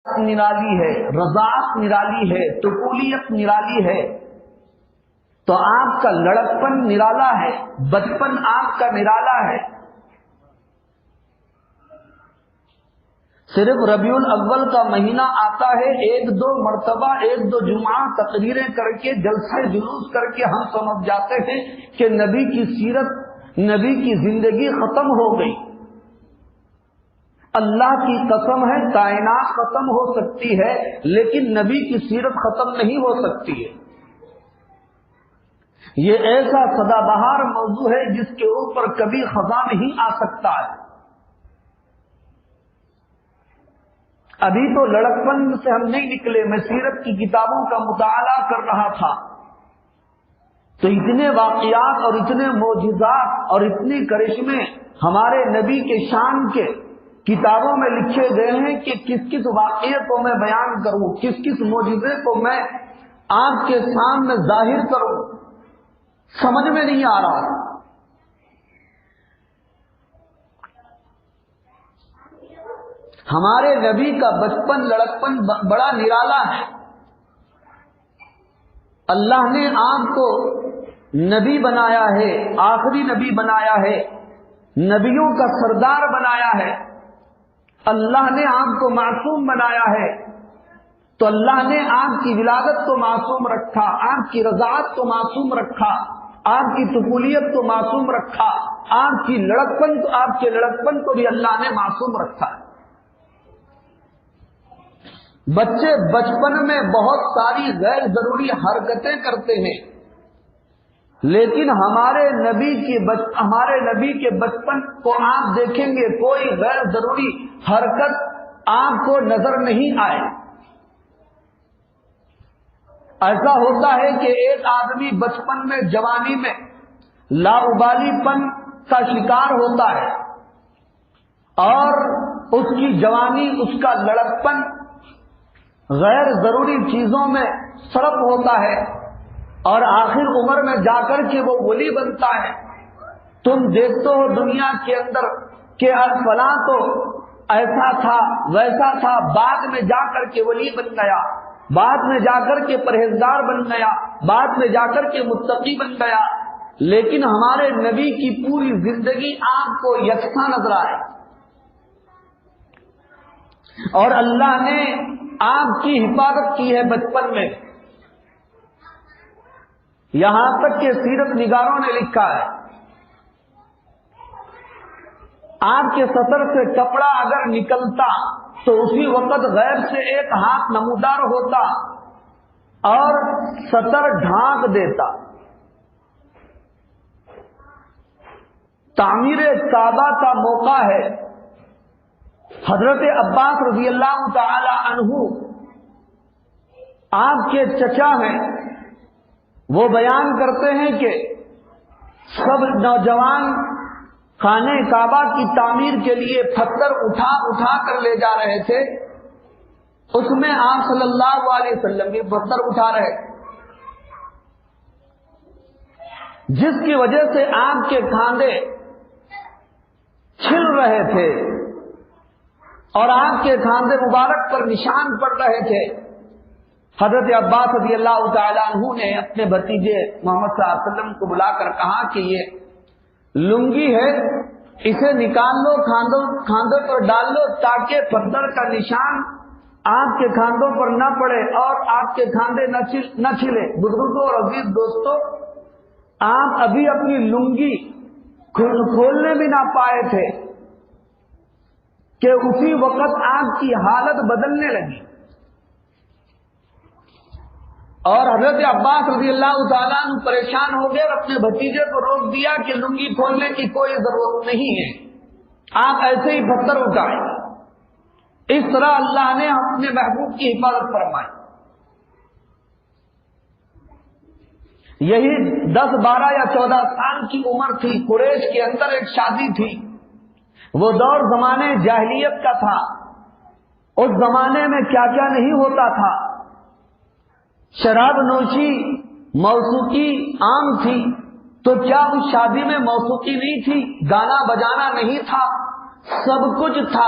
نرالی ہے، رضاعت نرالی ہے، طفولیت نرالی ہے، تو آپ کا لڑکپن نرالا ہے، بچپن آپ کا نرالا ہے۔ صرف ربیع الاول کا مہینہ آتا ہے، ایک دو مرتبہ ایک دو جمعہ تقریریں کر کے جلسے جلوس کر کے ہم سمجھ جاتے ہیں کہ نبی کی سیرت، نبی کی زندگی ختم ہو گئی۔ اللہ کی قسم ہے کائنات ختم ہو سکتی ہے لیکن نبی کی سیرت ختم نہیں ہو سکتی ہے۔ یہ ایسا سدا بہار موضوع ہے جس کے اوپر کبھی خزاں نہیں آ سکتا ہے۔ ابھی تو لڑکپن سے ہم نہیں نکلے، میں سیرت کی کتابوں کا مطالعہ کر رہا تھا تو اتنے واقعات اور اتنے معجزات اور اتنے کرشمے ہمارے نبی کے شان کے کتابوں میں لکھے گئے ہیں کہ کس کس واقعے کو میں بیان کروں، کس کس معجزے کو میں آپ کے سامنے ظاہر کروں، سمجھ میں نہیں آ رہا۔ ہمارے نبی کا بچپن لڑکپن بڑا نرالا ہے۔ اللہ نے آپ کو نبی بنایا ہے، آخری نبی بنایا ہے، نبیوں کا سردار بنایا ہے۔ اللہ نے آپ کو معصوم بنایا ہے تو اللہ نے آپ کی ولادت کو معصوم رکھا، آپ کی رضاعت کو معصوم رکھا، آپ کی طفولیت کو معصوم رکھا، آپ کے لڑکپن کو بھی اللہ نے معصوم رکھا۔ بچے بچپن میں بہت ساری غیر ضروری حرکتیں کرتے ہیں لیکن ہمارے نبی کے بچپن کو آپ دیکھیں گے کوئی غیر ضروری حرکت آپ کو نظر نہیں آئے۔ ایسا ہوتا ہے کہ ایک آدمی بچپن میں، جوانی میں لاابالی پن کا شکار ہوتا ہے اور اس کی جوانی، اس کا لڑکپن غیر ضروری چیزوں میں صرف ہوتا ہے اور آخر عمر میں جا کر کے وہ ولی بنتا ہے۔ تم دیکھتے ہو دنیا کے اندر کہ فلاں تو ایسا تھا ویسا تھا، بعد میں جا کر کے ولی بن گیا، بعد میں جا کر کے پرہیزگار بن گیا، بعد میں جا کر کے متقی بن گیا، لیکن ہمارے نبی کی پوری زندگی آپ کو یکساں نظر آئے اور اللہ نے آپ کی حفاظت کی ہے بچپن میں۔ یہاں تک کہ سیرت نگاروں نے لکھا ہے آپ کے سطر سے کپڑا اگر نکلتا تو اسی وقت غیب سے ایک ہاتھ نمودار ہوتا اور سطر ڈھانک دیتا۔ تعمیر کعبہ کا موقع ہے، حضرت عباس رضی اللہ تعالی عنہ آپ کے چچا ہیں، وہ بیان کرتے ہیں کہ سب نوجوان خانہ کعبہ کی تعمیر کے لیے پتھر اٹھا اٹھا کر لے جا رہے تھے، اس میں آپ صلی اللہ علیہ وسلم بھی پتھر اٹھا رہے، جس کی وجہ سے آپ کے کاندھے چھل رہے تھے اور آپ کے کاندھے مبارک پر نشان پڑ رہے تھے۔ حضرت عباس رضی اللہ تعالیٰ عنہ نے اپنے بھتیجے محمد صلی اللہ علیہ وسلم کو بلا کر کہا کہ یہ لنگی ہے، اسے نکال لو، کاندھوں پر ڈال لو تاکہ پتھر کا نشان آپ کے کاندھوں پر نہ پڑے اور آپ کے کاندھے نہ چھلے۔ بزرگوں اور عزیز دوستوں، آپ ابھی اپنی لنگی کھولنے بھی نہ پائے تھے کہ اسی وقت آپ کی حالت بدلنے لگی اور حضرت عباس رضی اللہ تعالیٰ عنہ پریشان ہو گئے اور اپنے بھتیجے کو روک دیا کہ لنگی کھولنے کی کوئی ضرورت نہیں ہے، آپ ایسے ہی پتھر اٹھائیں۔ اس طرح اللہ نے اپنے محبوب کی حفاظت فرمائی۔ یہی 10 12 یا 14 سال کی عمر تھی، قریش کے اندر ایک شادی تھی، وہ دور زمانے جاہلیت کا تھا، اس زمانے میں کیا کیا نہیں ہوتا تھا، شراب نوشی موسیقی عام تھی، تو کیا اس شادی میں موسیقی نہیں تھی، گانا بجانا نہیں تھا، سب کچھ تھا،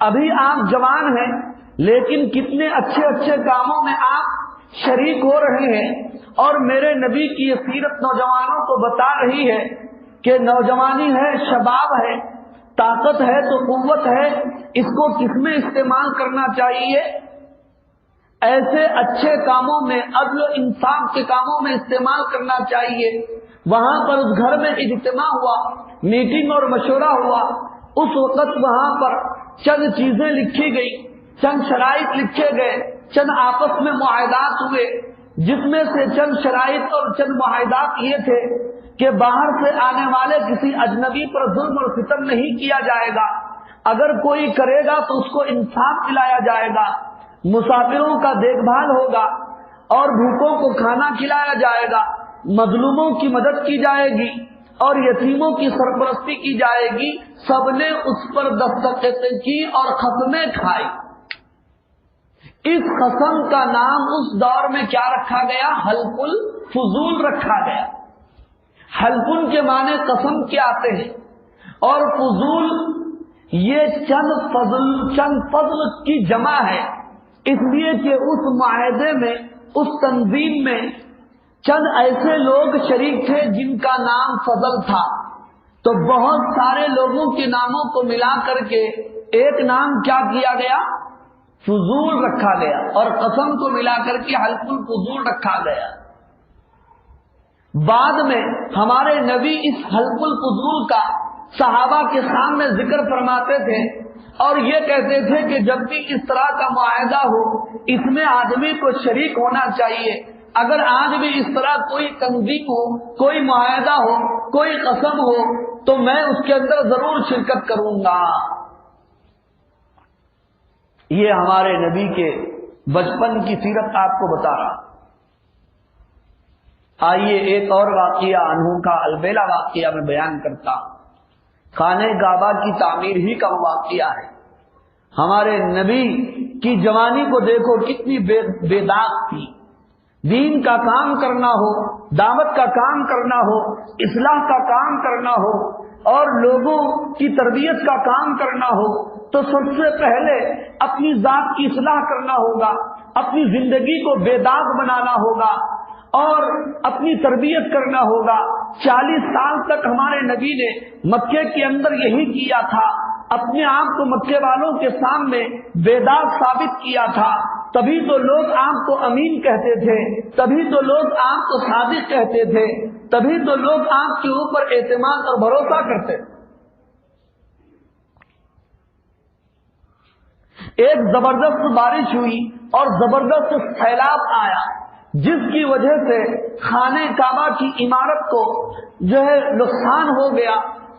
ابھی آپ جوان ہیں لیکن کتنے اچھے اچھے کاموں میں آپ شریک ہو رہے ہیں، اور میرے نبی کی یہ سیرت نوجوانوں کو بتا رہی ہے کہ نوجوانی ہے، شباب ہے، طاقت ہے تو قوت ہے، اس کو کس میں استعمال کرنا چاہیے؟ ایسے اچھے کاموں میں، عدل و انصاف کے کاموں میں استعمال کرنا چاہیے۔ وہاں پر اس گھر میں اجتماع ہوا، میٹنگ اور مشورہ ہوا، اس وقت وہاں پر چند چیزیں لکھی گئی، چند شرائط لکھے گئے، چند آپس میں معاہدات ہوئے، جس میں سے چند شرائط اور چند معاہدات یہ تھے کہ باہر سے آنے والے کسی اجنبی پر ظلم اور ستم نہیں کیا جائے گا، اگر کوئی کرے گا تو اس کو انصاف دلایا جائے گا، مسافروں کا دیکھ بھال ہوگا اور بھوکوں کو کھانا کھلایا جائے گا، مظلوموں کی مدد کی جائے گی اور یتیموں کی سرپرستی کی جائے گی۔ سب نے اس پر دستخط کی اور قسمیں کھائی۔ اس قسم کا نام اس دور میں کیا رکھا گیا؟ حلف الفضول رکھا گیا۔ حلف کے معنی قسم کے آتے ہیں، اور فضول یہ چند فضل کی جمع ہے، اس لیے کہ اس معاہدے میں، اس تنظیم میں چند ایسے لوگ شریک تھے جن کا نام فضل تھا، تو بہت سارے لوگوں کے ناموں کو ملا کر کے ایک نام کیا کیا گیا؟ فضول رکھا گیا، اور قسم کو ملا کر کے حلف الفضول رکھا گیا۔ بعد میں ہمارے نبی اس حلف الفضول کا صحابہ کے سامنے ذکر فرماتے تھے اور یہ کہتے تھے کہ جب بھی اس طرح کا معاہدہ ہو اس میں آدمی کو شریک ہونا چاہیے۔ اگر آج بھی اس طرح کوئی تنظیم ہو، کوئی معاہدہ ہو، کوئی قسم ہو تو میں اس کے اندر ضرور شرکت کروں گا۔ یہ ہمارے نبی کے بچپن کی سیرت آپ کو بتا رہا۔ آئیے ایک اور واقعہ، انوکھا البیلا واقعہ میں بیان کرتا ہوں۔ خانہ کعبہ کی تعمیر ہی کا واقعہ ہے۔ ہمارے نبی کی جوانی کو دیکھو، کتنی بے داغ تھی۔ دین کا کام کرنا ہو، دعوت کا کام کرنا ہو، اصلاح کا کام کرنا ہو اور لوگوں کی تربیت کا کام کرنا ہو تو سب سے پہلے اپنی ذات کی اصلاح کرنا ہوگا، اپنی زندگی کو بے داغ بنانا ہوگا اور اپنی تربیت کرنا ہوگا۔ 40 سال تک ہمارے نبی نے مکے کے اندر یہی کیا تھا، اپنے آپ کو مکے والوں کے سامنے بے داغ ثابت کیا تھا، تبھی تو لوگ آپ کو امین کہتے تھے، تبھی تو لوگ آپ کو صادق کہتے تھے، تبھی تو لوگ آپ کے اوپر اعتماد اور بھروسہ کرتے تھے۔ ایک زبردست بارش ہوئی اور زبردست سیلاب آیا، جس کی وجہ سے خانہ کعبہ کی عمارت کو نقصان ہو گیا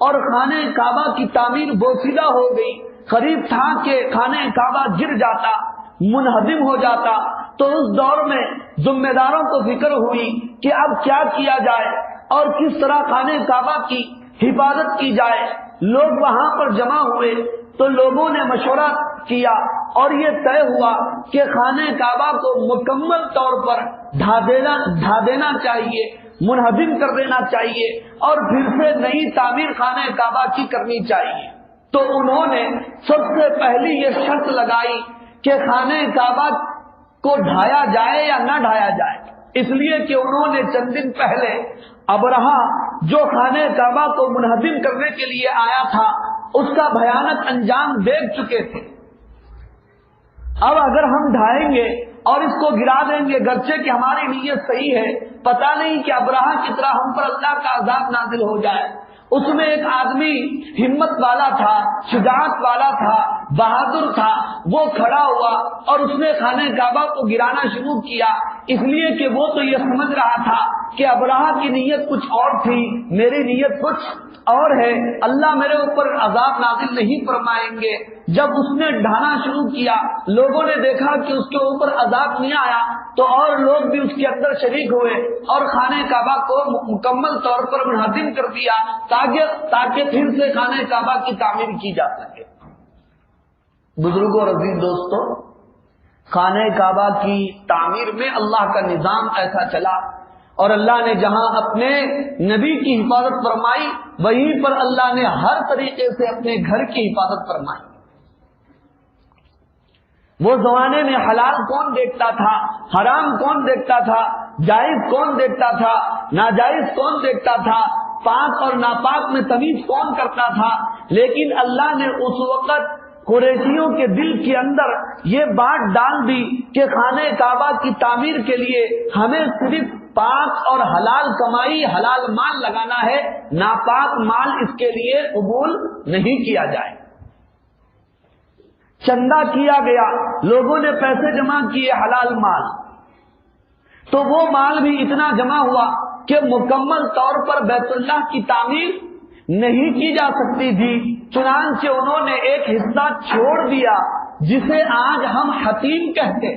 اور خانہ کعبہ کی تعمیر بوسیدہ ہو گئی۔ قریب تھا کہ خانہ کعبہ گر جاتا، منہدم ہو جاتا۔ تو اس دور میں ذمہ داروں کو فکر ہوئی کہ اب کیا کیا جائے اور کس طرح خانہ کعبہ کی حفاظت کی جائے۔ لوگ وہاں پر جمع ہوئے تو لوگوں نے مشورہ کیا اور یہ طے ہوا کہ خانہ کعبہ کو مکمل طور پر ڈھا دینا چاہیے، منہدم کر دینا چاہیے اور پھر سے نئی تعمیر خانہ کعبہ کی کرنی چاہیے۔ تو انہوں نے سب سے پہلی یہ شرط لگائی کہ خانہ کعبہ کو ڈھایا جائے یا نہ ڈھایا جائے، اس لیے کہ انہوں نے چند دن پہلے ابرہا جو خانہ کعبہ کو منہدم کرنے کے لیے آیا تھا اس کا بھیانک انجام دیکھ چکے تھے۔ اب اگر ہم ڈھائیں گے اور اس کو گرا دیں گے، گرچہ کہ ہماری نیت صحیح ہے، پتہ نہیں کہ ابرہا کی طرح ہم پر اللہ کا عذاب نازل ہو جائے۔ اس میں ایک آدمی ہمت والا تھا، شجاعت والا تھا، بہادر تھا، وہ کھڑا ہوا اور اس نے خانہ کعبہ کو گرانا شروع کیا، اس لیے کہ وہ تو یہ سمجھ رہا تھا کہ ابرہا کی نیت کچھ اور تھی، میری نیت کچھ اور ہے، اللہ میرے اوپر عذاب نازل نہیں فرمائیں گے۔ جب اس نے ڈھانا شروع کیا، لوگوں نے دیکھا کہ اس کے اوپر عذاب نہیں آیا تو اور لوگ بھی اس کے اندر شریک ہوئے اور خانہ کعبہ کو مکمل طور پر منہدم کر دیا تاکہ پھر سے خانہ کعبہ کی تعمیر کی جا سکے۔ بزرگوں اور عزیز دوستوں، خانہ کعبہ کی تعمیر میں اللہ کا نظام ایسا چلا اور اللہ نے جہاں اپنے نبی کی حفاظت فرمائی وہیں پر اللہ نے ہر طریقے سے اپنے گھر کی حفاظت فرمائی۔ وہ زمانے میں حلال کون دیکھتا تھا، حرام کون دیکھتا تھا، جائز کون دیکھتا تھا، ناجائز کون دیکھتا تھا، پاک اور ناپاک میں تمیز کون کرتا تھا. لیکن اللہ نے اس وقت قریشیوں کے دل کے اندر یہ بات ڈال دی کہ خانہ کعبہ کی تعمیر کے لیے ہمیں صرف پاک اور حلال کمائی، حلال مال لگانا ہے، ناپاک مال اس کے لیے قبول نہیں کیا جائے. چندہ کیا گیا، لوگوں نے پیسے جمع کیے حلال مال، تو وہ مال بھی اتنا جمع ہوا کہ مکمل طور پر بیت اللہ کی تعمیر نہیں کی جا سکتی تھی. چنانچہ انہوں نے ایک حصہ چھوڑ دیا جسے آج ہم حتیم کہتے.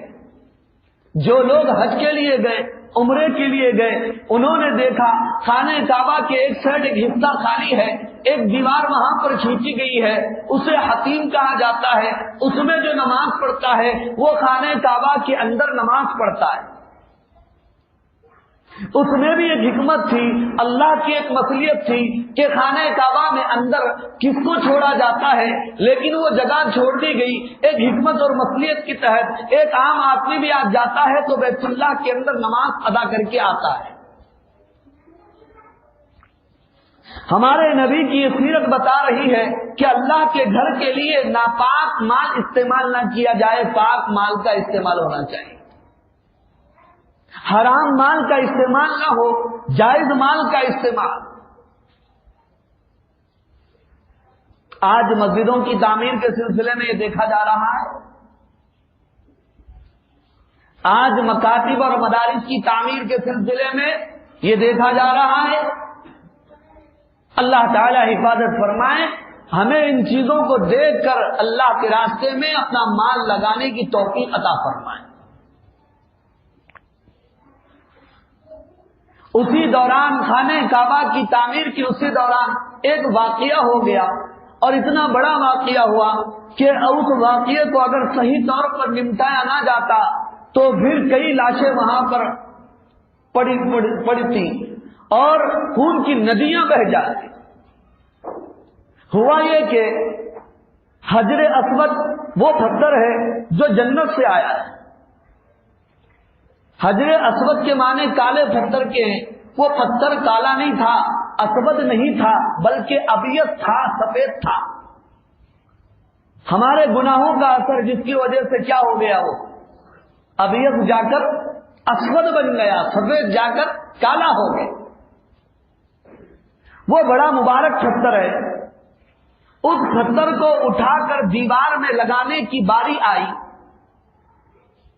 جو لوگ حج کے لیے گئے، عمرے کے لیے گئے، انہوں نے دیکھا خانہ کعبہ کے ایک سائڈ ایک حصہ خالی ہے، ایک دیوار وہاں پر کھینچی گئی ہے، اسے حتیم کہا جاتا ہے. اس میں جو نماز پڑھتا ہے وہ خانہ کعبہ کے اندر نماز پڑھتا ہے. اس میں بھی ایک حکمت تھی، اللہ کی ایک مصلحت تھی کہ خانہ کعبہ میں اندر کس کو چھوڑا جاتا ہے، لیکن وہ جگہ چھوڑ دی گئی ایک حکمت اور مصلحت کے تحت. ایک عام آدمی بھی آج جاتا ہے تو بیت اللہ کے اندر نماز ادا کر کے آتا ہے. ہمارے نبی کی یہ سیرت بتا رہی ہے کہ اللہ کے گھر کے لیے ناپاک مال استعمال نہ کیا جائے، پاک مال کا استعمال ہونا چاہیے. حرام مال کا استعمال نہ ہو، جائز مال کا استعمال. آج مسجدوں کی تعمیر کے سلسلے میں یہ دیکھا جا رہا ہے، آج مکاتب اور مدارس کی تعمیر کے سلسلے میں یہ دیکھا جا رہا ہے. اللہ تعالی حفاظت فرمائے، ہمیں ان چیزوں کو دیکھ کر اللہ کے راستے میں اپنا مال لگانے کی توفیق عطا فرمائے. اسی دوران خانہ کعبہ کی تعمیر کی اسی دوران ایک واقعہ ہو گیا، اور اتنا بڑا واقعہ ہوا کہ اس واقعے کو اگر صحیح طور پر نمٹایا نہ جاتا تو پھر کئی لاشیں وہاں پر پڑی تھی اور خون کی ندیاں بہہ جاتی. ہوا یہ کہ حجر اسود وہ پتھر ہے جو جنت سے آیا ہے. حجر اسود کے معنی کالے پتھر کے ہیں. وہ پتھر کالا نہیں تھا، اسود نہیں تھا، بلکہ ابیض تھا، سفید تھا. ہمارے گناہوں کا اثر جس کی وجہ سے کیا ہو گیا، وہ ابیض جا کر اسود بن گیا، سفید جا کر کالا ہو گیا. وہ بڑا مبارک پتھر ہے. اس پتھر کو اٹھا کر دیوار میں لگانے کی باری آئی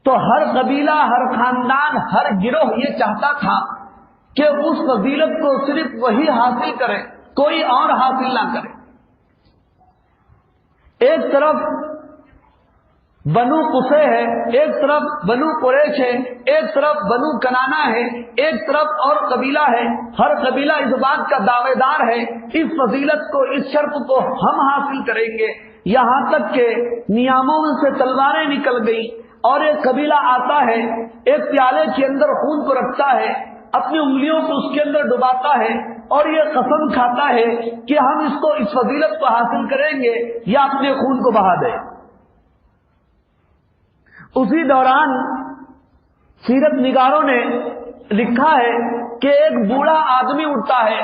تو ہر قبیلہ، ہر خاندان، ہر گروہ یہ چاہتا تھا کہ اس فضیلت کو صرف وہی حاصل کرے، کوئی اور حاصل نہ کرے. ایک طرف بنو قصے ہے، ایک طرف بنو قریش ہے، ایک طرف بنو کنانا ہے، ایک طرف اور قبیلہ ہے. ہر قبیلہ اس بات کا دعوے دار ہے اس فضیلت کو، اس شرف کو ہم حاصل کریں گے. یہاں تک کہ نیاموں سے تلواریں نکل گئی اور ایک قبیلہ آتا ہے، ایک پیالے کے اندر خون کو رکھتا ہے، اپنی انگلیوں کو اس کے اندر ڈباتا ہے اور یہ قسم کھاتا ہے کہ ہم اس کو، اس فضیلت کو حاصل کریں گے یا اپنے خون کو بہا دیں. اسی دوران سیرت نگاروں نے لکھا ہے کہ ایک بوڑھا آدمی اٹھتا ہے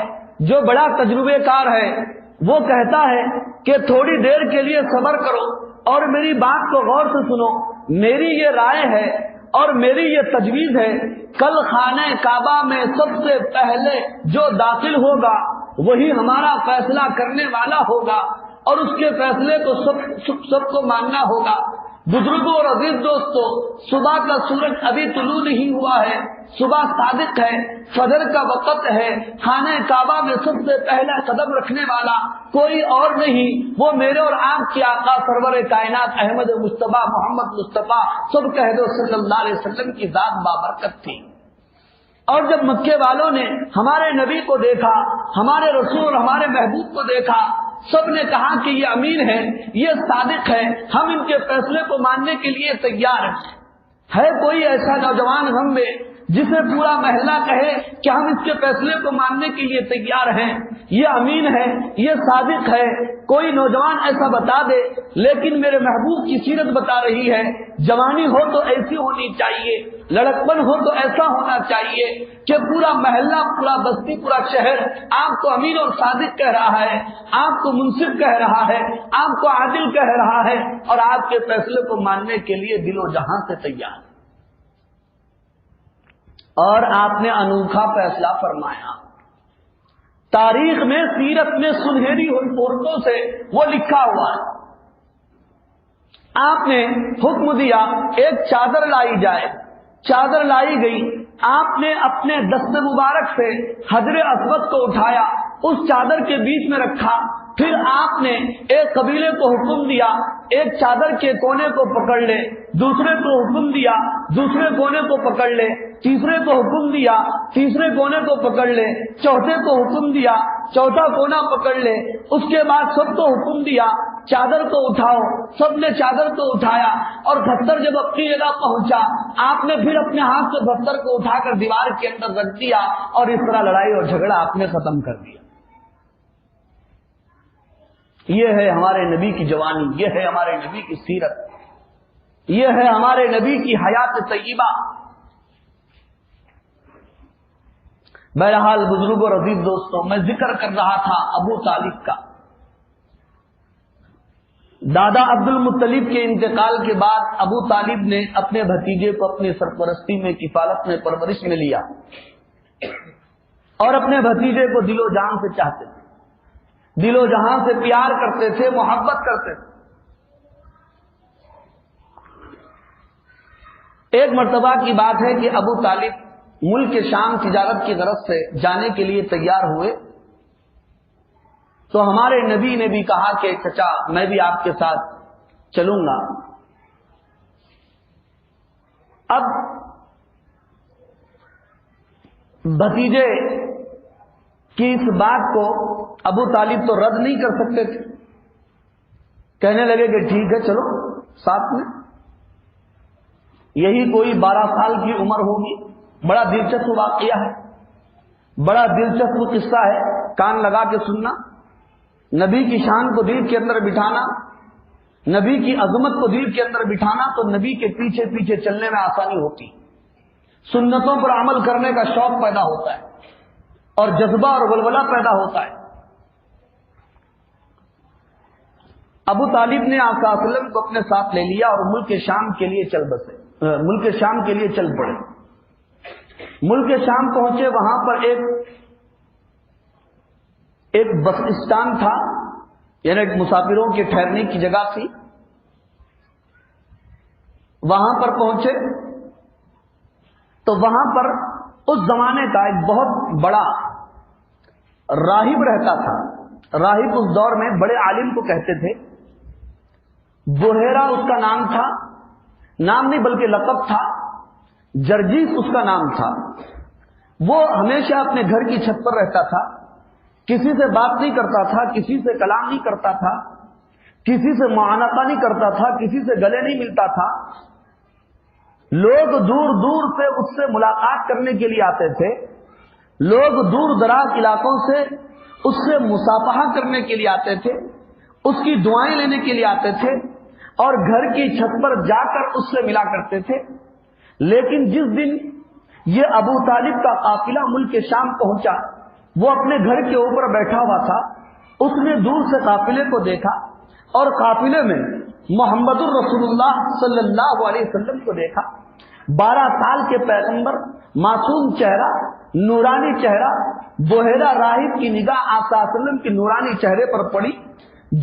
جو بڑا تجربے کار ہے. وہ کہتا ہے کہ تھوڑی دیر کے لیے صبر کرو اور میری بات کو غور سے سنو. میری یہ رائے ہے اور میری یہ تجویز ہے، کل خانہ کعبہ میں سب سے پہلے جو داخل ہوگا وہی ہمارا فیصلہ کرنے والا ہوگا اور اس کے فیصلے کو سب کو ماننا ہوگا. بزرگوں اور عزیز دوستو، صبح کا سورج ابھی طلوع نہیں ہوا ہے، صبح صادق ہے، فجر کا وقت ہے. خانہ کعبہ میں سب سے پہلا قدم رکھنے والا کوئی اور نہیں، وہ میرے اور آپ کے آقا سرور کائنات احمد مصطفیٰ محمد مصطفیٰ سب کہہ دو صلی اللہ علیہ وسلم کی ذات بابرکت تھی. اور جب مکے والوں نے ہمارے نبی کو دیکھا، ہمارے رسول اور ہمارے محبوب کو دیکھا، سب نے کہا کہ یہ امین ہے، یہ صادق ہے، ہم ان کے فیصلے کو ماننے کے لیے تیار ہیں. ہے کوئی ایسا نوجوان ہم میں جسے پورا محلہ کہے کہ ہم اس کے فیصلے کو ماننے کے لیے تیار ہیں، یہ امین ہے، یہ صادق ہے، کوئی نوجوان ایسا بتا دے، لیکن میرے محبوب کی سیرت بتا رہی ہے، جوانی ہو تو ایسی ہونی چاہیے، لڑکپن ہو تو ایسا ہونا چاہیے کہ پورا محلہ، پورا بستی، پورا شہر آپ کو امین اور صادق کہہ رہا ہے، آپ کو منصف کہہ رہا ہے، آپ کو عادل کہہ رہا ہے، اور آپ کے فیصلے کو ماننے کے لیے دل و جہاں سے تیار ہے۔ اور آپ نے انوکھا فیصلہ فرمایا، تاریخ میں، سیرت میں سنہری عورتوں سے وہ لکھا ہوا ہے۔ آپ نے حکم دیا ایک چادر لائی جائے، چادر لائی گئی، آپ نے اپنے دست مبارک سے حجر اسود کو اٹھایا، اس چادر کے بیچ میں رکھا، پھر آپ نے ایک قبیلے کو حکم دیا ایک چادر کے کونے کو پکڑ لے، دوسرے کو حکم دیا دوسرے کونے کو پکڑ لے، تیسرے کو حکم دیا تیسرے کونے کو پکڑ لے، چوتھے کو حکم دیا چوتھا کونا پکڑ لے، اس کے بعد سب کو حکم دیا چادر کو اٹھاؤ، سب نے چادر کو اٹھایا، اور پتھر جب اپنی جگہ پہنچا آپ نے پھر اپنے ہاتھ سے پتھر کو اٹھا کر دیوار کے اندر رکھ دیا، اور اس طرح لڑائی اور جھگڑا آپ نے ختم کر دیا۔ یہ ہے ہمارے نبی کی جوانی، یہ ہے ہمارے نبی کی سیرت، یہ ہے ہمارے نبی کی حیات طیبہ۔ بہرحال بزرگ اور عزیز دوستوں، میں ذکر کر رہا تھا ابو طالب کا۔ دادا عبد المطلب کے انتقال کے بعد ابو طالب نے اپنے بھتیجے کو اپنی سرپرستی میں، کفالت میں، پرورش میں لیا، اور اپنے بھتیجے کو دل و جان سے چاہتے تھے، دل و جہاں سے پیار کرتے تھے، محبت کرتے تھے۔ ایک مرتبہ کی بات ہے کہ ابو طالب ملک شام تجارت کی غرض سے جانے کے لیے تیار ہوئے، تو ہمارے نبی نے بھی کہا کہ چچا میں بھی آپ کے ساتھ چلوں گا۔ اب بھتیجے کی اس بات کو ابو طالب تو رد نہیں کر سکتے تھے، کہنے لگے کہ ٹھیک ہے چلو ساتھ میں۔ یہی کوئی 12 سال کی عمر ہوگی، بڑا دلچسپ واقعہ ہے، بڑا دلچسپ قصہ ہے، کان لگا کے سننا۔ نبی کی شان کو دل کے اندر بٹھانا، نبی کی عظمت کو دل کے اندر بٹھانا تو نبی کے پیچھے پیچھے چلنے میں آسانی ہوتی، سنتوں پر عمل کرنے کا شوق پیدا ہوتا ہے، اور جذبہ اور ولولہ پیدا ہوتا ہے۔ ابو طالب نے آپ صلی اللہ علیہ وسلم کو اپنے ساتھ لے لیا اور ملک شام کے لیے چل بسے، ملک شام کے لیے چل پڑے۔ ملک شام پہنچے، وہاں پر ایک بس اسٹانڈ تھا، یعنی مسافروں کے ٹھہرنے کی جگہ تھی۔ وہاں پر پہنچے تو وہاں پر اس زمانے کا ایک بہت بڑا راہب رہتا تھا۔ راہب اس دور میں بڑے عالم کو کہتے تھے، بحیرہ اس کا نام تھا، نام نہیں بلکہ لقب تھا، جرجیس اس کا نام تھا۔ وہ ہمیشہ اپنے گھر کی چھت پر رہتا تھا، کسی سے بات نہیں کرتا تھا، کسی سے کلام نہیں کرتا تھا، کسی سے معانقہ نہیں کرتا تھا، کسی سے گلے نہیں ملتا تھا۔ لوگ دور دور سے اس سے ملاقات کرنے کے لیے آتے تھے، لوگ دور دراز علاقوں سے اس سے مصافحہ کرنے کے لیے آتے تھے، اس کی دعائیں لینے کے لیے آتے تھے، اور گھر کی چھت پر جا کر اس سے ملا کرتے تھے۔ لیکن جس دن یہ ابو طالب کا قافلہ ملک شام پہنچا، وہ اپنے گھر کے اوپر بیٹھا ہوا تھا، اس نے دور سے قافلے کو دیکھا، اور قافلے میں محمد الرسول اللہ صلی اللہ علیہ وسلم کو دیکھا۔ 12 سال کے پیغمبر، معصوم چہرہ، نورانی چہرہ، بحیرہ راہب کی نگاہ آپ صلی اللہ علیہ وسلم کے نورانی چہرے پر پڑی،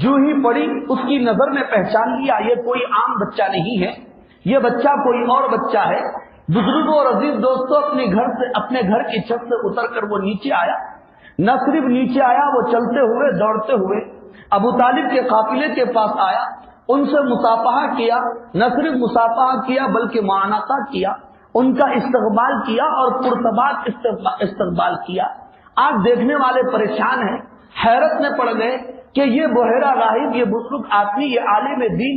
جو ہی پڑی اس کی نظر نے پہچان لیا یہ کوئی عام بچہ نہیں ہے، یہ بچہ کوئی اور بچہ ہے۔ بزرگوں اور عزیز دوستوں، اپنے گھر کی چھت سے اتر کر وہ نیچے آیا، نہ صرف نیچے آیا، وہ چلتے ہوئے دوڑتے ہوئے ابو طالب کے قافلے کے پاس آیا، ان سے مصافحہ کیا، نہ صرف مصافحہ کیا بلکہ معانقہ کیا، ان کا استقبال کیا اور پرتباط استقبال کیا۔ آج دیکھنے والے پریشان ہیں، حیرت میں پڑ گئے کہ یہ بحیرہ راہب، یہ بزرگ آدمی، یہ عالم دین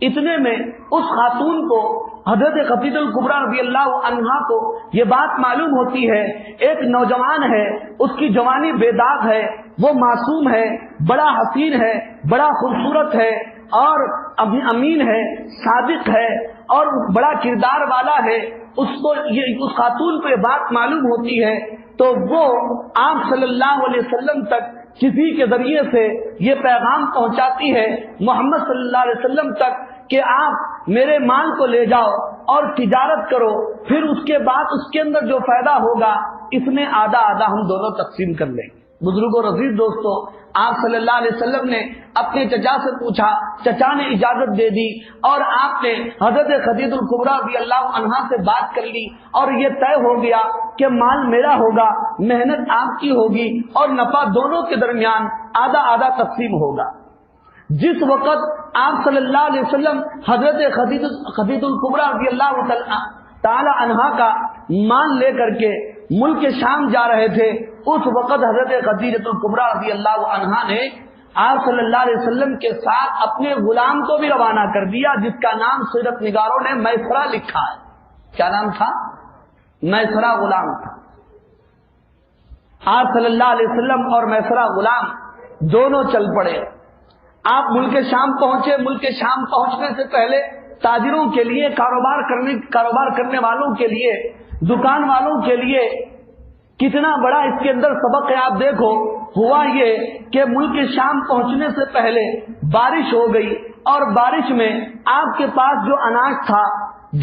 اتنے میں اس خاتون کو حضرت خدیجہ الکبریٰ رضی اللہ عنہا کو یہ بات معلوم ہوتی ہے، ایک نوجوان ہے، اس کی جوانی بے داغ ہے، وہ معصوم ہے، بڑا حسین ہے، بڑا خوبصورت ہے اور امین ہے، صادق ہے اور بڑا کردار والا ہے۔ اس خاتون کو یہ بات معلوم ہوتی ہے تو وہ آپ صلی اللہ علیہ وسلم تک کسی کے ذریعے سے یہ پیغام پہنچاتی ہے محمد صلی اللہ علیہ وسلم تک کہ آپ میرے مال کو لے جاؤ اور تجارت کرو، پھر اس کے بعد اس کے اندر جو فائدہ ہوگا اس میں آدھا آدھا ہم دونوں تقسیم کر لیں گے۔ بزرگوں اور عزیز دوستو، آپ صلی اللہ علیہ وسلم نے اپنے چچا سے پوچھا، چچا نے اجازت دے دی اور آپ نے حضرت خدیجہ الکبریٰ رضی اللہ عنہا سے بات کر لی اور یہ طے ہو گیا کہ مال میرا ہوگا، محنت آپ کی ہوگی اور نفع دونوں کے درمیان آدھا آدھا تقسیم ہوگا۔ جس وقت آپ صلی اللہ علیہ وسلم حضرت خدیجہ الکبریٰ رضی اللہ تعالی عنہا کا مال لے کر کے ملک شام جا رہے تھے، اس وقت حضرت خدیجہ الکبریٰ رضی اللہ عنہا نے آپ صلی اللہ علیہ وسلم کے ساتھ اپنے غلام کو بھی روانہ کر دیا، جس کا نام سیرت نگاروں نے میسرہ لکھا ہے۔ کیا نام تھا؟ میسرہ غلام تھا۔ آپ صلی اللہ علیہ وسلم اور میسرہ غلام دونوں چل پڑے۔ آپ ملک شام پہنچے۔ ملک شام پہنچنے سے پہلے تاجروں کے لیے، کاروبار کرنے والوں کے لیے، دکان والوں کے لیے کتنا بڑا اس کے اندر سبق ہے آپ دیکھو۔ ہوا یہ کہ ملک شام پہنچنے سے پہلے بارش ہو گئی اور بارش میں آپ کے پاس جو اناج تھا،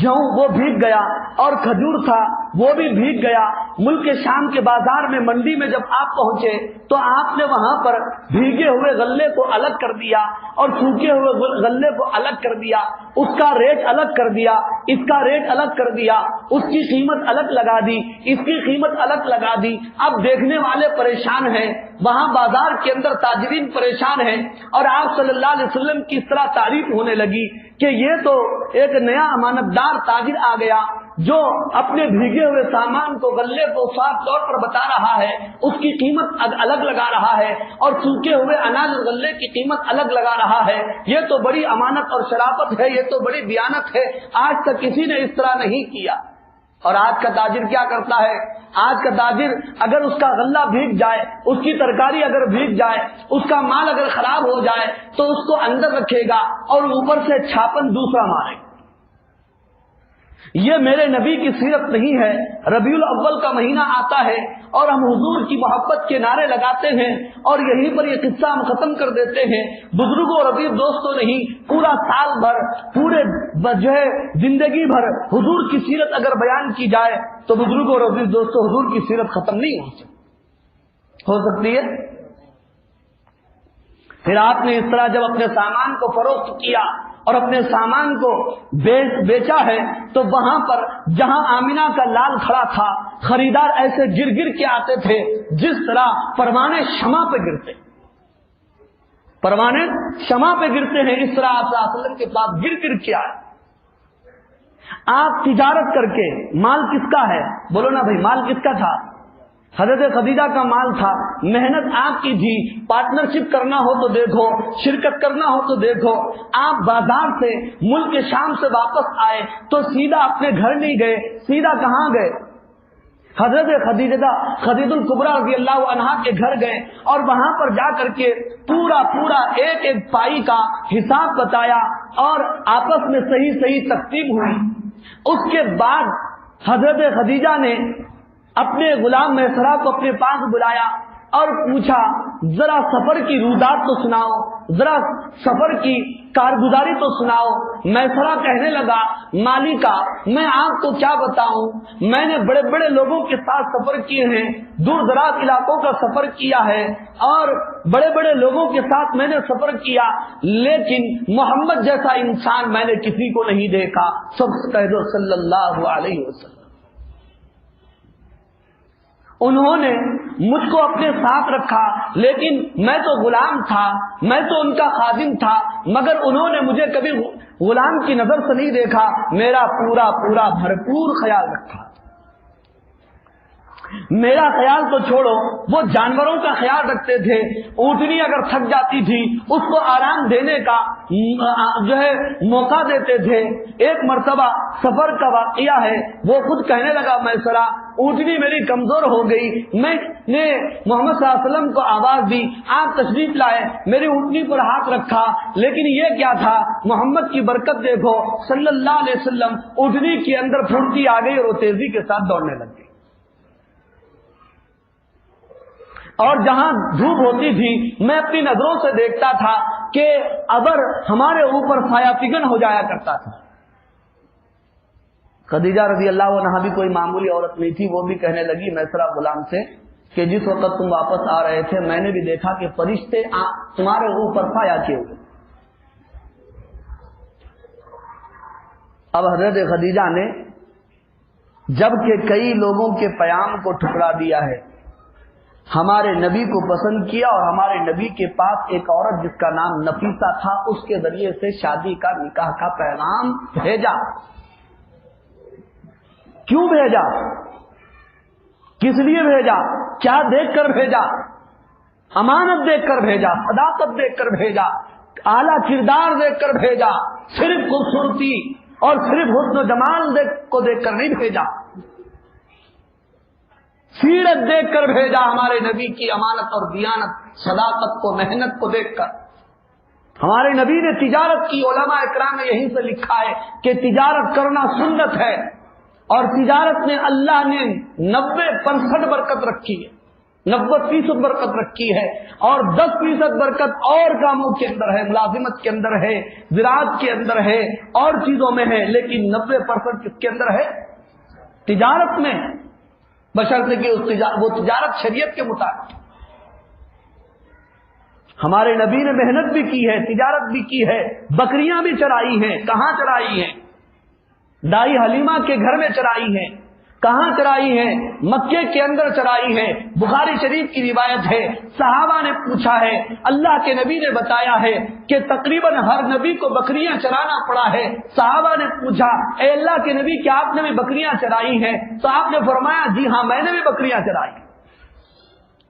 جوں وہ بھیگ گیا اور کھجور تھا وہ بھی بھیگ گیا۔ ملک شام کے بازار میں، منڈی میں جب آپ پہنچے تو آپ نے وہاں پر بھیگے ہوئے غلے کو الگ کر دیا اور سوکھے ہوئے غلے کو الگ کر دیا، اس کا ریٹ الگ کر دیا، اس کا ریٹ الگ کر دیا، اس کی قیمت الگ لگا دی، اس کی قیمت الگ لگا دی۔ اب دیکھنے والے پریشان ہیں، وہاں بازار کے اندر تاجرین پریشان ہیں اور آپ صلی اللہ علیہ وسلم کی اس طرح تعریف ہونے لگی کہ یہ تو ایک نیا امانتدار تاجر آ گیا جو اپنے بھیگے ہوئے سامان کو، غلے کو صاف طور پر بتا رہا ہے، اس کی قیمت الگ لگا رہا ہے اور سوکھے ہوئے اناج اور غلے کی قیمت الگ لگا رہا ہے۔ یہ تو بڑی امانت اور شرافت ہے، یہ تو بڑی دیانت ہے، آج تک کسی نے اس طرح نہیں کیا۔ اور آج کا تاجر کیا کرتا ہے؟ آج کا تاجر اگر اس کا غلہ بھیگ جائے، اس کی ترکاری اگر بھیگ جائے، اس کا مال اگر خراب ہو جائے تو اس کو اندر رکھے گا اور اوپر سے چھاپن دوسرا مارے گا۔ یہ میرے نبی کی سیرت نہیں ہے۔ ربیع الاول کا مہینہ آتا ہے اور ہم حضور کی محبت کے نعرے لگاتے ہیں اور یہیں پر یہ قصہ ہم ختم کر دیتے ہیں۔ بزرگوں اور عزیز دوستوں نہیں، پورا سال بھر، پورے جو ہے زندگی بھر حضور کی سیرت اگر بیان کی جائے تو بزرگوں اور عزیز دوستوں حضور کی سیرت ختم نہیں ہو سکتی ہے۔ پھر آپ نے اس طرح جب اپنے سامان کو فروخت کیا اور اپنے سامان کو بیچا ہے تو وہاں پر جہاں آمینہ کا لال کھڑا تھا، خریدار ایسے گر گر کے آتے تھے جس طرح پروانے شمع پہ گرتے، پروانے شمع پہ گرتے ہیں، اس طرح آپ صلی اللہ علیہ وسلم کے پاس گر گر کے آئے۔ آپ تجارت کر کے، مال کس کا ہے؟ بولو نا بھائی، مال کس کا تھا؟ حضرت خدیجہ کا مال تھا، محنت آپ کی تھی، پارٹنرشپ کرنا ہو تو دیکھو، شرکت کرنا ہو تو دیکھو۔ آپ بازار سے ملک شام سے واپس آئے تو سیدھا اپنے گھر نہیں گئے، سیدھا کہاں گئے؟ حضرت خدیجہ الکبریٰ رضی اللہ عنہا کے گھر گئے اور وہاں پر جا کر کے پورا ایک ایک پائی کا حساب بتایا اور آپس میں صحیح تقسیم ہوئی۔ اس کے بعد حضرت خدیجہ نے اپنے غلام میسرہ کو اپنے پاس بلایا اور پوچھا، ذرا سفر کی رویداد تو سناؤ، ذرا سفر کی کارگزاری تو سناؤ۔ میسرہ کہنے لگا، مالکہ میں آپ کو کیا بتاؤں، میں نے بڑے بڑے لوگوں کے ساتھ سفر کیے ہیں، دور دراز علاقوں کا سفر کیا ہے اور بڑے بڑے لوگوں کے ساتھ میں نے سفر کیا، لیکن محمد جیسا انسان میں نے کسی کو نہیں دیکھا۔ سب سے کہہ دو صلی اللہ علیہ وسلم۔ انہوں نے مجھ کو اپنے ساتھ رکھا، لیکن میں تو غلام تھا، میں تو ان کا خادم تھا، مگر انہوں نے مجھے کبھی غلام کی نظر سے نہیں دیکھا، میرا پورا بھرپور خیال رکھا۔ میرا خیال تو چھوڑو، وہ جانوروں کا خیال رکھتے تھے. اونٹنی اگر تھک جاتی تھی اس کو آرام دینے کا جو ہے موقع دیتے تھے. ایک مرتبہ سفر کا واقعہ ہے، وہ خود کہنے لگا میسرہ اونٹنی میری کمزور ہو گئی، میں نے محمد صلی اللہ علیہ وسلم کو آواز دی، آپ تشریف لائے، میری اونٹنی پر ہاتھ رکھا، لیکن یہ کیا تھا، محمد کی برکت دیکھو صلی اللہ علیہ وسلم، اونٹنی کے اندر پھرتی آ گئی اور وہ تیزی کے ساتھ دوڑنے لگ گئی. اور جہاں دھوپ ہوتی تھی میں اپنی نظروں سے دیکھتا تھا کہ ابر ہمارے اوپر سایہ فگن ہو جایا کرتا تھا. خدیجہ رضی اللہ عنہا بھی کوئی معمولی عورت نہیں تھی، وہ بھی کہنے لگی میسرہ غلام سے کہ جس وقت تم واپس آ رہے تھے میں نے بھی دیکھا کہ فرشتے تمہارے اوپر سایہ کیے ہوئے. اب حضرت خدیجہ نے جب کہ کئی لوگوں کے پیام کو ٹھکرا دیا ہے، ہمارے نبی کو پسند کیا اور ہمارے نبی کے پاس ایک عورت جس کا نام نفیسہ تھا اس کے ذریعے سے شادی کا نکاح کا پیغام بھیجا. کیوں بھیجا؟ کس لیے بھیجا؟ کیا دیکھ کر بھیجا؟ امانت دیکھ کر بھیجا، صداقت دیکھ کر بھیجا، اعلیٰ کردار دیکھ کر بھیجا، صرف خوبصورتی اور صرف حسن و جمال کو دیکھ کر نہیں بھیجا، سیرت دیکھ کر بھیجا، ہمارے نبی کی امانت اور دیانت، صداقت کو، محنت کو دیکھ کر. ہمارے نبی نے تجارت کی، علماء اکرام نے یہیں سے لکھا ہے کہ تجارت کرنا سنت ہے، اور تجارت میں اللہ نے 90% برکت رکھی ہے، 90% برکت رکھی ہے، اور 10% برکت اور کاموں کے اندر ہے، ملازمت کے اندر ہے، زراعت کے اندر ہے، اور چیزوں میں ہے، لیکن 90% کس کے اندر ہے؟ تجارت میں، بشرطے کہ وہ تجارت شریعت کے مطابق. ہمارے نبی نے محنت بھی کی ہے، تجارت بھی کی ہے، بکریاں بھی چرائی ہیں. کہاں چرائی ہیں؟ دائی حلیمہ کے گھر میں چرائی ہیں. کہاں چرائی ہیں؟ مکے کے اندر چرائی ہے. بخاری شریف کی روایت ہے، صحابہ نے پوچھا ہے، اللہ کے نبی نے بتایا ہے کہ تقریباً ہر نبی کو بکریاں چرانا پڑا ہے. صحابہ نے پوچھا اے اللہ کے نبی کیا آپ نے بھی بکریاں چرائی ہیں؟ تو آپ نے فرمایا جی ہاں میں نے بھی بکریاں چرائی.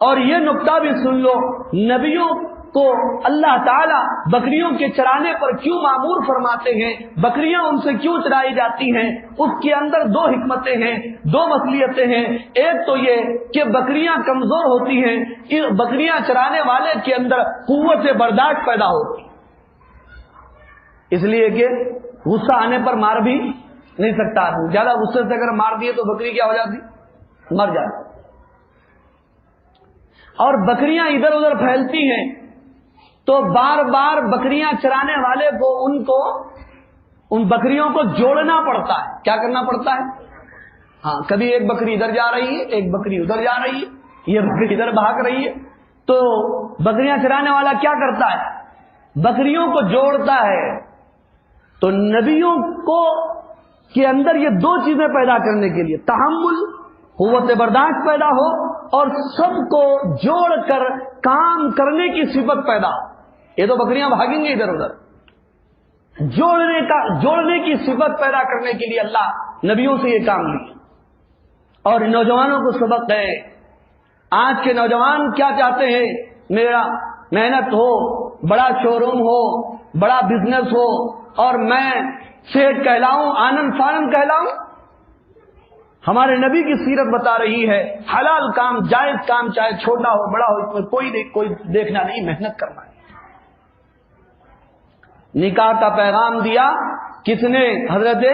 اور یہ نقطہ بھی سن لو، نبیوں کو اللہ تعالیٰ بکریوں کے چرانے پر کیوں معمور فرماتے ہیں، بکریاں ان سے کیوں چرائی جاتی ہیں؟ اس کے اندر 2 حکمتیں ہیں، 2 مصلحتیں ہیں. ایک تو یہ کہ بکریاں کمزور ہوتی ہیں، بکریاں چرانے والے کے اندر قوت برداشت پیدا ہوتی، اس لیے کہ غصہ آنے پر مار بھی نہیں سکتا آدمی. زیادہ غصے سے اگر مار دیے تو بکری کیا ہو جاتی؟ مر جاتی. اور بکریاں ادھر ادھر پھیلتی ہیں تو بار بار بکریاں چرانے والے کو ان بکریوں کو جوڑنا پڑتا ہے. کیا کرنا پڑتا ہے؟ ہاں، کبھی ایک بکری ادھر جا رہی ہے، ایک بکری ادھر جا رہی ہے، یہ بکری ادھر بھاگ رہی ہے، تو بکریاں چرانے والا کیا کرتا ہے؟ بکریوں کو جوڑتا ہے. تو نبیوں کو کے اندر یہ 2 چیزیں پیدا کرنے کے لیے تحمل، قوت برداشت پیدا ہو، اور سب کو جوڑ کر کام کرنے کی صفت پیدا ہو. یہ تو بکریاں بھاگیں گے ادھر ادھر، جوڑنے کی صفت پیدا کرنے کے لیے اللہ نبیوں سے یہ کام لیا. اور نوجوانوں کو سبق ہے. آج کے نوجوان کیا چاہتے ہیں؟ میرا محنت ہو، بڑا شو روم ہو، بڑا بزنس ہو، اور میں سیٹ کہلاؤں، آنند فانند کہلاؤں. ہمارے نبی کی سیرت بتا رہی ہے حلال کام، جائز کام، چاہے چھوٹا ہو بڑا ہو، اس میں کوئی دیکھنا نہیں، محنت کرنا ہے. نکاح کا پیغام دیا کس نے؟ حضرت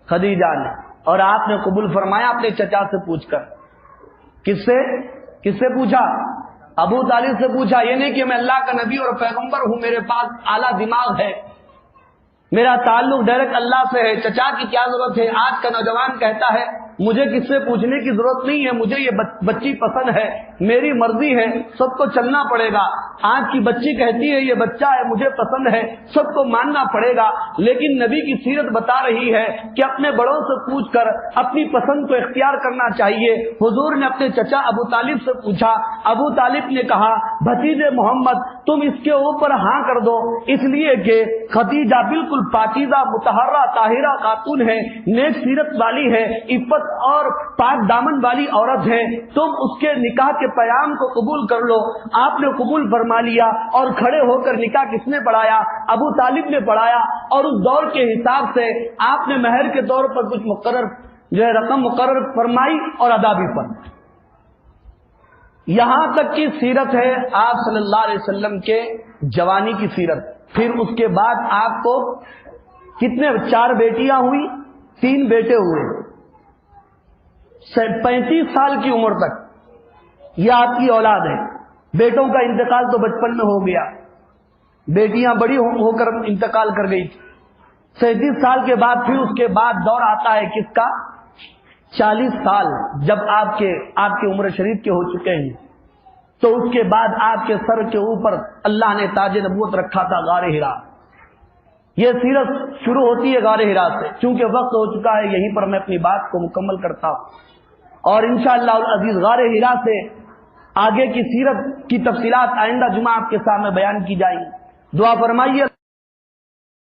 خدیجہ نے. اور آپ نے قبول فرمایا اپنے چچا سے پوچھ کر. کس سے پوچھا؟ ابو طالب سے پوچھا. یہ نہیں کہ میں اللہ کا نبی اور پیغمبر ہوں، میرے پاس اعلیٰ دماغ ہے، میرا تعلق ڈائریکٹ اللہ سے ہے، چچا کی کیا ضرورت ہے؟ آج کا نوجوان کہتا ہے مجھے کس سے پوچھنے کی ضرورت نہیں ہے، مجھے یہ بچی پسند ہے، میری مرضی ہے، سب کو چلنا پڑے گا. آج کی بچی کہتی ہے یہ بچہ ہے مجھے پسند ہے، سب کو ماننا پڑے گا. لیکن نبی کی سیرت بتا رہی ہے کہ اپنے بڑوں سے پوچھ کر اپنی پسند کو اختیار کرنا چاہیے. حضور نے اپنے چچا ابو طالب سے پوچھا. ابو طالب نے کہا بھتیجے محمد تم اس کے اوپر ہاں کر دو، اس لیے کہ خدیجہ بالکل پاکیزہ، مطہرہ، طاہرہ خاتون ہے، نیک سیرت والی ہے، عفت عزت اور پاک دامن والی عورت ہے، تم اس کے نکاح کے پیام کو قبول کر لو۔ آپ نے قبول فرما لیا، اور کھڑے ہو کر نکاح کس نے پڑھایا؟ ابو طالب نے پڑھایا، اور اس دور کے حساب سے آپ نے مہر کے طور پر کچھ مقرر رقم مقرر فرمائی اور ادا بھی فرمائی۔ یہاں تک کی سیرت ہے آپ صلی اللہ علیہ وسلم کے جوانی کی سیرت۔ پھر اس کے بعد آپ کو کتنے 4 بیٹیاں ہوئی، 3 بیٹے ہوئے، 35 سال کی عمر تک یہ آپ کی اولاد ہے۔ بیٹوں کا انتقال تو بچپن میں ہو گیا، بیٹیاں بڑی ہو کر انتقال کر گئی تھی۔ 37 سال کے بعد پھر اس کے بعد دور آتا ہے کس کا؟ 40 سال، جب آپ کے عمر شریف کے ہو چکے ہیں، تو اس کے بعد آپ کے سر کے اوپر اللہ نے تاج نبوت رکھا تھا غار حرا۔ یہ سیرت شروع ہوتی ہے غار حرا سے، چونکہ وقت ہو چکا ہے یہیں پر میں اپنی بات کو مکمل کرتا ہوں، اور انشاءاللہ العزیز غار حرا سے آگے کی سیرت کی تفصیلات آئندہ جمعہ آپ کے سامنے بیان کی جائیں گی۔ دعا فرمائیے۔